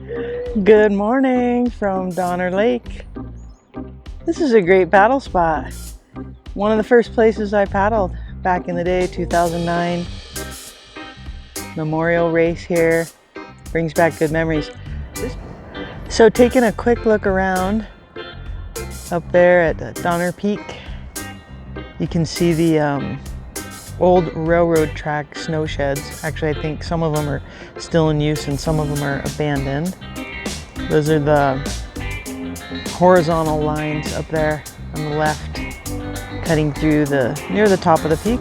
Good morning from Donner Lake. This is a great paddle spot. One of the first places I paddled back in the day, 2009. Memorial race here. Brings back good memories. So taking a quick look around up there at Donner Peak, you can see the old railroad track snow sheds. Actually, I think some of them are still in use and some of them are abandoned. Those are the horizontal lines up there on the left, cutting through near the top of the peak.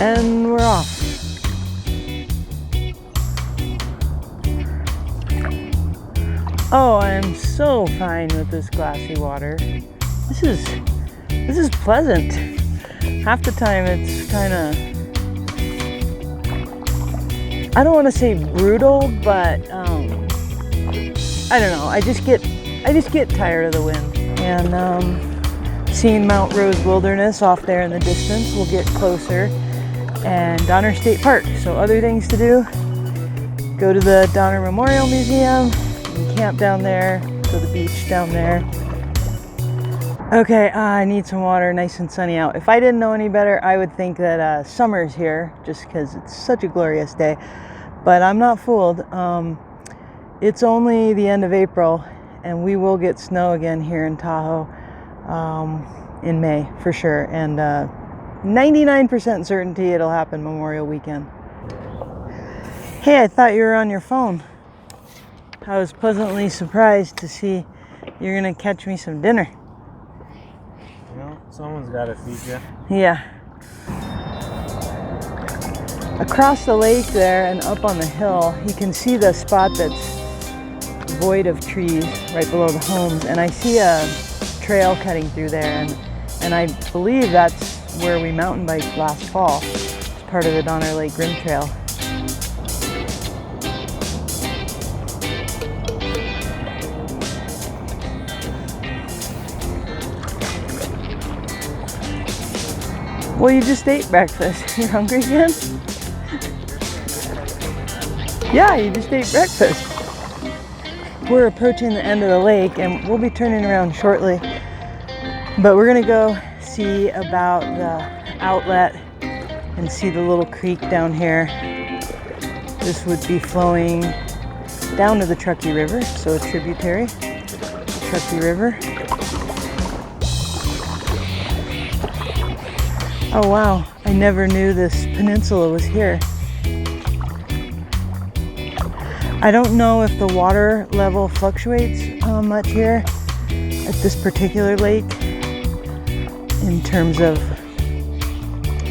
And we're off. Oh, I'm so fine with this glassy water. This is pleasant. Half the time it's kind of, I don't want to say brutal, but I don't know. I just get tired of the wind. And seeing Mount Rose Wilderness off there in the distance, we'll get closer. And Donner State Park. So other things to do: go to the Donner Memorial Museum, and camp down there, go to the beach down there. Okay, I need some water, nice and sunny out. If I didn't know any better, I would think that summer's here, just because it's such a glorious day. But I'm not fooled. It's only the end of April, and we will get snow again here in Tahoe in May, for sure. And 99% certainty it'll happen Memorial Weekend. Hey, I thought you were on your phone. I was pleasantly surprised to see you're gonna catch me some dinner. You know, someone's gotta feed you. Yeah. Across the lake there and up on the hill, you can see the spot that's void of trees right below the homes, and I see a trail cutting through there, and I believe that's where we mountain biked last fall. It's part of the Donner Lake Rim Trail. Well, you just ate breakfast. You're hungry again? Yeah, you just ate breakfast. We're approaching the end of the lake and we'll be turning around shortly. But we're gonna go see about the outlet and see the little creek down here. This would be flowing down to the Truckee River, so a tributary to the Truckee River. Oh wow, I never knew this peninsula was here. I don't know if the water level fluctuates much here at this particular lake, in terms of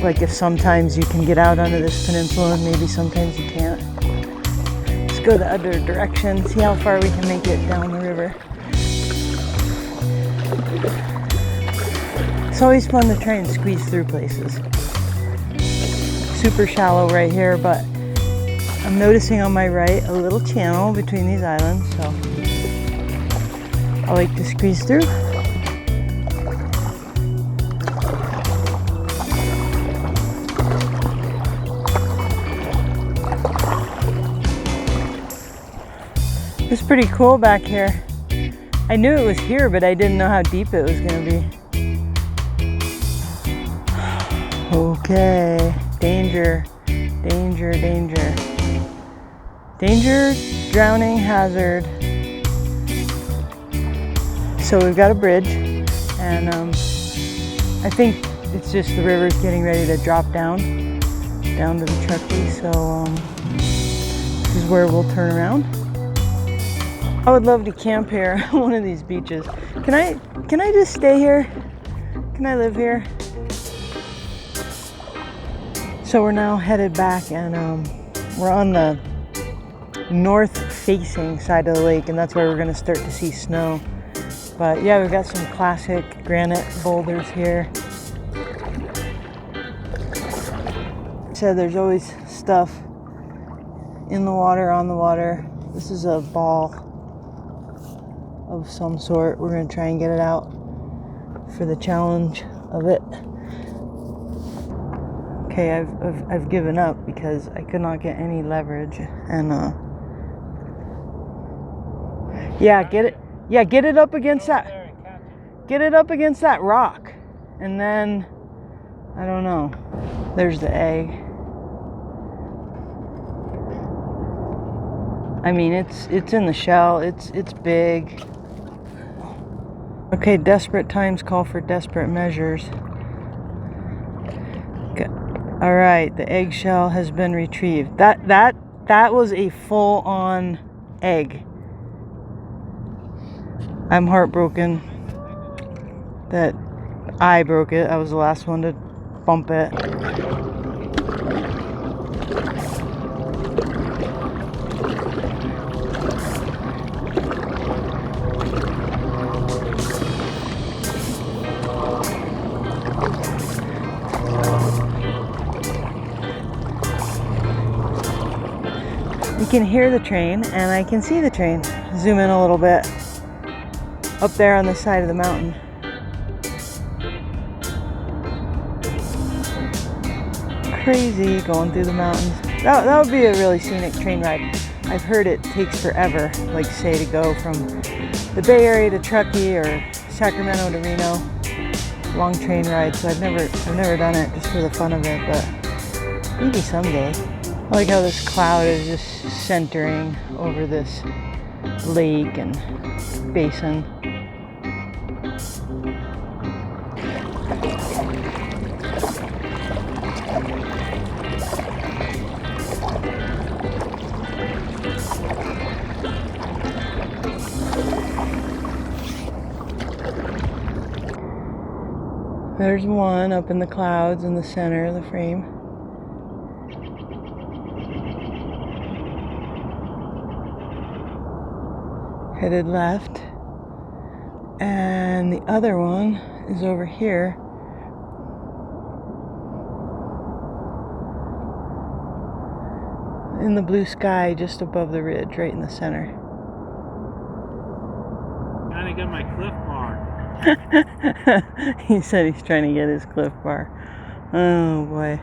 like if sometimes you can get out onto this peninsula and maybe sometimes you can't. Let's go the other direction, see how far we can make it down the river. It's always fun to try and squeeze through places. Super shallow right here, but I'm noticing on my right a little channel between these islands, so I like to squeeze through. It's pretty cool back here. I knew it was here, but I didn't know how deep it was going to be. Okay, danger, danger, danger. Danger, drowning, hazard. So we've got a bridge, and I think it's just the river's getting ready to drop down to the Truckee. So this is where we'll turn around. I would love to camp here on one of these beaches. Can I just stay here? Can I live here? So we're now headed back, and we're on the north-facing side of the lake, and that's where we're going to start to see snow. But yeah, we've got some classic granite boulders here. So there's always stuff in the water, on the water. This is a ball of some sort. We're going to try and get it out for the challenge of it. Okay, I've given up because I could not get any leverage, and yeah, get it up against that. Get it up against that rock, and then I don't know. There's the egg. I mean, it's in the shell. It's big. Okay, desperate times call for desperate measures. Okay. All right, the eggshell has been retrieved. That was a full-on egg. I'm heartbroken that I broke it. I was the last one to bump it. You can hear the train, and I can see the train. Zoom in a little bit. Up there on the side of the mountain. Crazy going through the mountains. That would be a really scenic train ride. I've heard it takes forever, like say to go from the Bay Area to Truckee or Sacramento to Reno. Long train ride, so I've never done it just for the fun of it, but maybe someday. I like how this cloud is just centering over this lake and basin. There's one up in the clouds in the center of the frame. Headed left. And the other one is over here. In the blue sky just above the ridge, right in the center. Trying to get my Cliff Bar. He said he's trying to get his Cliff Bar. Oh boy.